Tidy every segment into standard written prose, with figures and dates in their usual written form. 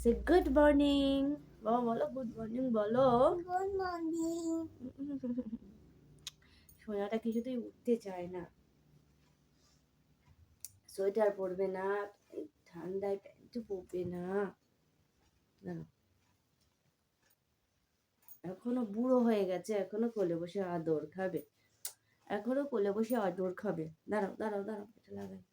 সে good morning. বাবা বলো good morning, বলো গুড মর্নিং। সোনাটা কিছুতেই উঠতে চায় না, সোয়েটার পরবে না, ঠান্ডায় প্যান্টও পরবে না। এখনো বুড়ো হয়ে গেছে, এখনো কোলে বসে আদর খাবে, এখনো কোলে বসে আদর খাবে। দাঁড়াও দাঁড়াও দাঁড়াও, এটা লাগাই।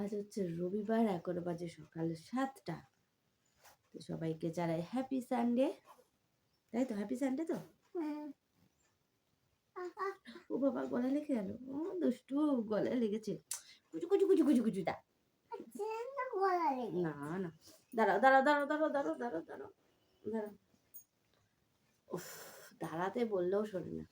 আজ হচ্ছে রবিবার, এখন বাজে সকাল 7টা। তো সবাইকে জানাই হ্যাপি সানডে, তাই তো? হ্যাপি সানডে তো। ও বাবা গলায় লেগে গেল, ও দুষ্টু গলায় লেগেছে, কুচু কুচু কুচু কুচু কুচু দা। না না, দাঁড়াও দাঁড়াও দাঁড়াও দাঁড়াও দাঁড়াও দাঁড়াও দাঁড়াও দাঁড়াও। উফ, দাঁড়াতে বললেও শোনে না।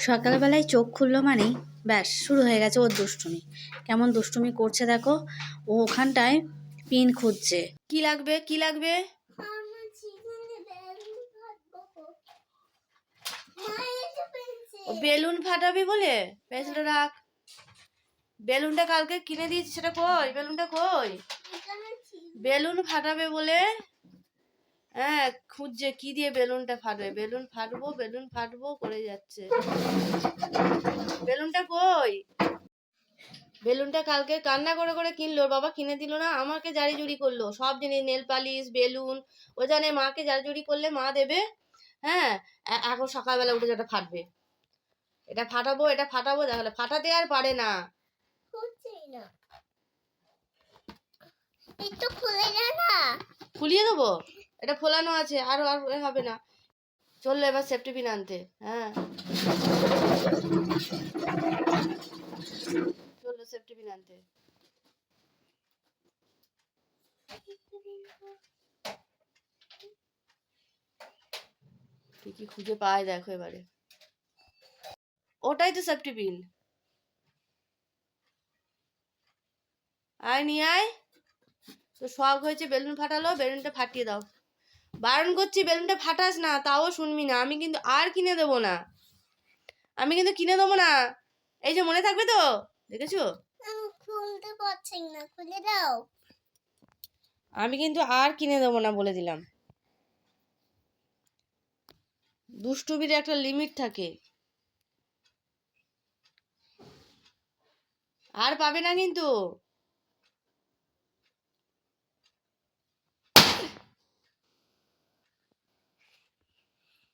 সকালবেলায় চোখ খুললো মানেই ব্যাস শুরু হয়ে গেছে ওর দুষ্টুমি। কেমন দুষ্টুমি করছে দেখো, ও ওখানটায় পিন খুঁজছে। কি লাগবে কি লাগবে? বেলুন ফাটাবি বলে পেছনে রাখ। বেলুনটা কালকে কিনে দিয়েছি, সেটা কই? বেলুনটা কই? বেলুন ফাটাবে বলে হ্যাঁ খুঁজছে, কি দিয়ে বেলুনটা ফাটবে। বেলুন ফাটবো করে যাচ্ছে। বেলুনটা কই? বেলুনটা কালকে কান্না করে করে কিনলো, বাবা কিনে দিল না, আমাকে জারি জুরি করলো সব জিনিস, নেল পালিশ, বেলুন। ও জানে মাকে জারি জুরি করলে মা দেবে। হ্যাঁ, এখন সকালবেলা উঠে যেটা ফাটবে, এটা ফাটাবো, তাহলে ফাটাতে আর পারে না। ফুলিয়ে দেবো, এটা ফোলানো আছে, আর হবে না। চললো এবার সেফটি পিন আনতে। হ্যাঁ চললো সেফটি পিন আনতে। কি কি খুঁজে পায় দেখো এবারে। ওটাই তো সেফটি পিন। আয় নিয়ে আয়। তো শখ হয়েছে বেলুন ফাটালো, বেলুনটা ফাটিয়ে দাও। বারণ করছি বেলুনটা ফাটাস না, তাও শুনবি না। আমি কিন্তু আর কিনে দেবো না, এই যে মনে থাকবে তো, দেখেছো? খুলতে পারছি না, খুলে দাও। আমি কিন্তু আর কিনে দেবো না বলে দিলাম। দুষ্টুমির একটা লিমিট থাকে, আর পাবে না কিন্তু।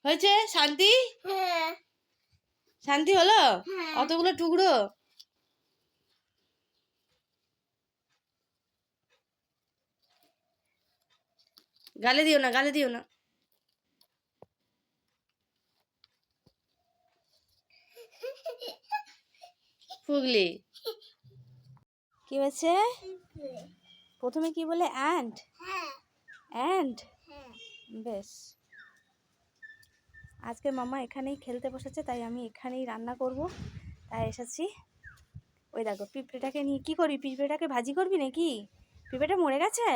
হয়েছে শান্তি? হ্যাঁ শান্তি হলো? হ্যাঁ। অতগুলো টুকরো গালে দিও না, গালে দিও না। ফুগলি কি হয়েছে? প্রথমে কি বলে? অ্যান্ড অ্যান্ড বেশ। আজকে মামা এখানেই খেলতে বসেছে, তাই আমি এখানেই রান্না করব, তাই এসেছি। ওই দেখো পিঁপড়েটাকে নিয়ে কি করবি? পিঁপড়েটাকে ভাজি করবি নাকি? পিঁপড়েটা মরে গেছে।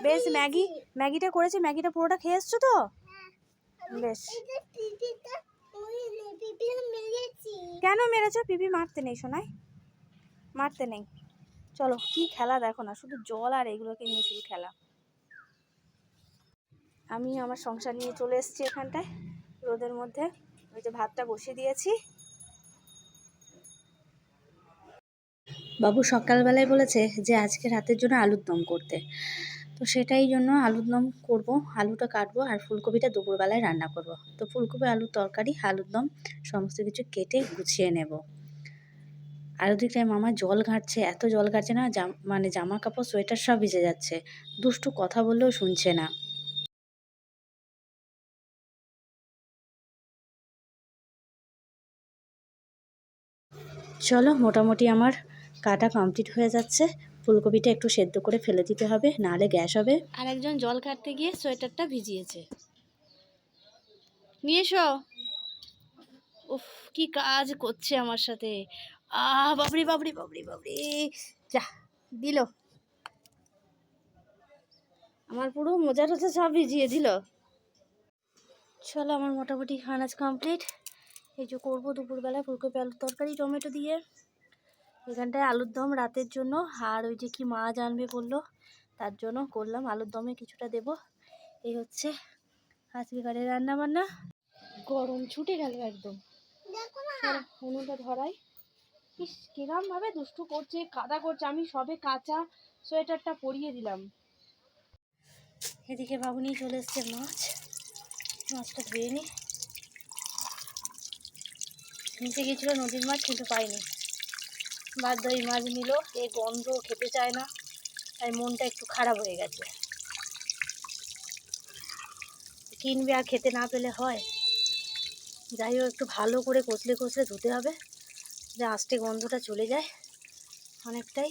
বেশ, ম্যাগিটা করেছি, ম্যাগিটা পুরোটা খেয়ে এসছো তো? বেশ। কেন মেরেছো? পিপি মারতে নেই সোনাই, মারতে নেই। চলো কি খেলা দেখো না, শুধু জল আর এগুলোকে নিয়ে শুধু খেলা। আমি আমার সংসার নিয়ে চলে এসেছি এখানটায় রোদের মধ্যে। ওই যে ভাতটা বসিয়ে দিয়েছি। বাবু সকালবেলায় বলেছে যে আজকে রাতের জন্য আলুর দম করতে, তো সেটাই জন্য আলুর দম করবো। আলুটা কাটবো আর ফুলকপিটা দুপুরবেলায় রান্না করব। তো ফুলকপি আলুর তরকারি, আলুর দম সমস্ত কিছু কেটে গুছিয়ে নেব। আর ওদিকটায় মামা জল ঘাঁটছে, এত জল ঘাঁটছে না, মানে জামা কাপড় সোয়েটার সব ভিজে যাচ্ছে। দুষ্টু কথা বললেও শুনছে না। চলো, মোটামুটি আমার কাটা কমপ্লিট হয়ে যাচ্ছে। ফুলকপিটা একটু সেদ্ধ করে ফেলে দিতে হবে, নাহলে গ্যাস হবে। আর একজন জল কাটতে গিয়ে সোয়েটারটা ভিজিয়েছে, নিয়ে এসো। উফ, কি কাজ করছে আমার সাথে। বাবরি বাবরি বাবরি বাবরি, যা দিল আমার পুরো মোজা টোজা সব ভিজিয়ে দিল। চলো, আমার মোটামুটি খানাজ কমপ্লিট। এই যে করবো দুপুরবেলা ফুলকপি আলুর তরকারি টমেটো দিয়ে। এখানটায় আলুর দম রাতের জন্য, আর ওই যে কি মাছ আনবে বললো তার জন্য করলাম আলুর দমে কিছুটা দেব। এই হচ্ছে আজকেবারে রান্না বান্না। গরম ছুটে গেল একদম। দেখো না উনুনটা ধরাই। ইস কিরম ভাবে দুষ্টু করছে, কাদা করছে। আমি সবে কাঁচা সোয়েটারটা পরিয়ে দিলাম। এদিকে বাবু নিয়ে চলে এসছে মাছটা ধুয়ে নি। নিচে গিয়েছিল নদীর মাছ কিন্তু পাইনি, বাধ্য এই মাছ নিল। এই গন্ধ খেতে চায় না, তাই মনটা একটু খারাপ হয়ে গেছে। কিনবে আর খেতে না পেলে হয়। যাই হোক একটু ভালো করে কচলে কচলে ধুতে হবে, যে আস্তে গন্ধটা চলে যায় অনেকটাই।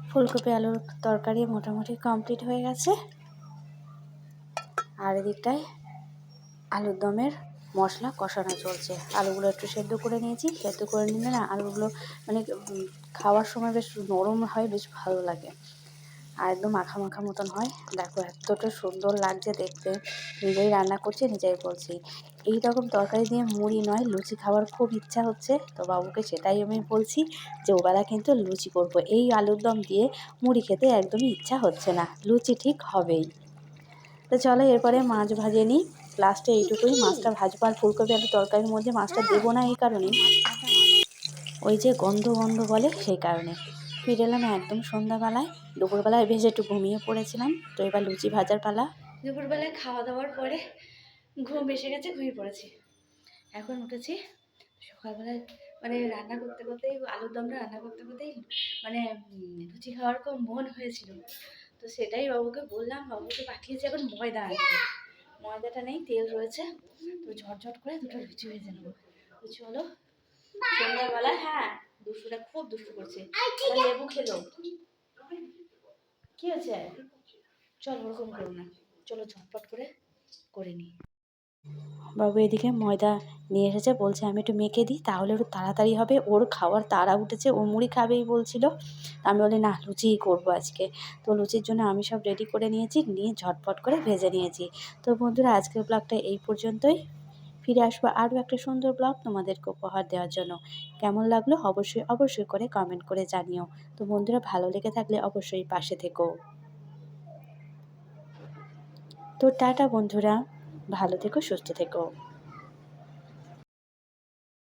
ফুলকপি আলুর তরকারি মোটামুটি কমপ্লিট হয়ে গেছে। আর এদিকটায় আলুর দমের মশলা কষানো চলছে। আলুগুলো একটু সেদ্ধ করে নিয়েছি, সেদ্ধ করে নিলে না আলুগুলো মানে খাওয়ার সময় বেশ নরম হয়, বেশ ভালো লাগে। আর একদম মাখা মাখা মতন হয়। দেখো এতটা সুন্দর লাগছে দেখতে। নিজেই রান্না করছি, নিজেই বলছি। এই রকম তরকারি দিয়ে মুড়ি নয় লুচি খাওয়ার খুব ইচ্ছা হচ্ছে। তো বাবুকে সেটাই আমি বলছি যে ওবেলা কিন্তু লুচি করবো। এই আলুর দম দিয়ে মুড়ি খেতে একদমই ইচ্ছা হচ্ছে না, লুচি ঠিক হবেই। তো চলো এরপরে মাছ ভাজে নিই। লাস্টে এইটুকুই, মাছটা ভাজবো। আর ফুলকপি আলু তরকারির মধ্যে মাছটা দেবো না এই কারণেই, ওই যে গন্ধ গন্ধ বলে, সেই কারণে। ফিরে এলাম একদম সন্ধ্যাবেলায়। দুপুরবেলায় বেশ একটু ঘুমিয়ে পড়েছিলাম। তো এবার লুচি ভাজার পালা। দুপুরবেলায় খাওয়া দাওয়ার পরে ঘুম এসে গেছে, ঘুমিয়ে পড়েছি। এখন উঠেছি সকালবেলায়, মানে রান্না করতে করতেই আলুর দমটা রান্না করতে করতেই মানে লুচি খাওয়ার খুব মন হয়েছিল। তো সেটাই বাবুকে বললাম, বাবুকে পাঠিয়েছি এখন ময়দা আনতে। ময়দাটা নেই, তেল রয়েছে। তো ঝটঝট করে দুটো লুচি ভেজে নেবো। তো চলো সন্ধ্যাবেলা। হ্যাঁ দুষ্টুটা খুব দুষ্টু করছে, লেবু খেলো। কি হয়েছে? চল ওরকম করো না, চলো ঝটপট করে করে নিই। বাবু এদিকে ময়দা নিয়ে এসেছে, বলছে আমি একটু মেখে দিই তাহলে একটু তাড়াতাড়ি হবে। ওর খাওয়ার তাড়া উঠেছে, ও মুড়ি খাবেই বলছিল। আমি বলি না লুচিই করবো আজকে। তো লুচির জন্য আমি সব রেডি করে নিয়েছি, নিয়ে ঝটপট করে ভেজে নিয়েছি। তো বন্ধুরা আজকের ব্লগটা এই পর্যন্তই। ফিরে আসবো আরও একটা সুন্দর ব্লগ তোমাদেরকে উপহার দেওয়ার জন্য। কেমন লাগলো অবশ্যই অবশ্যই করে কমেন্ট করে জানিও। তো বন্ধুরা ভালো লেগে থাকলে অবশ্যই পাশে থেকো। তো টাটা বন্ধুরা, ভালো থেকো, সুস্থ থেকো।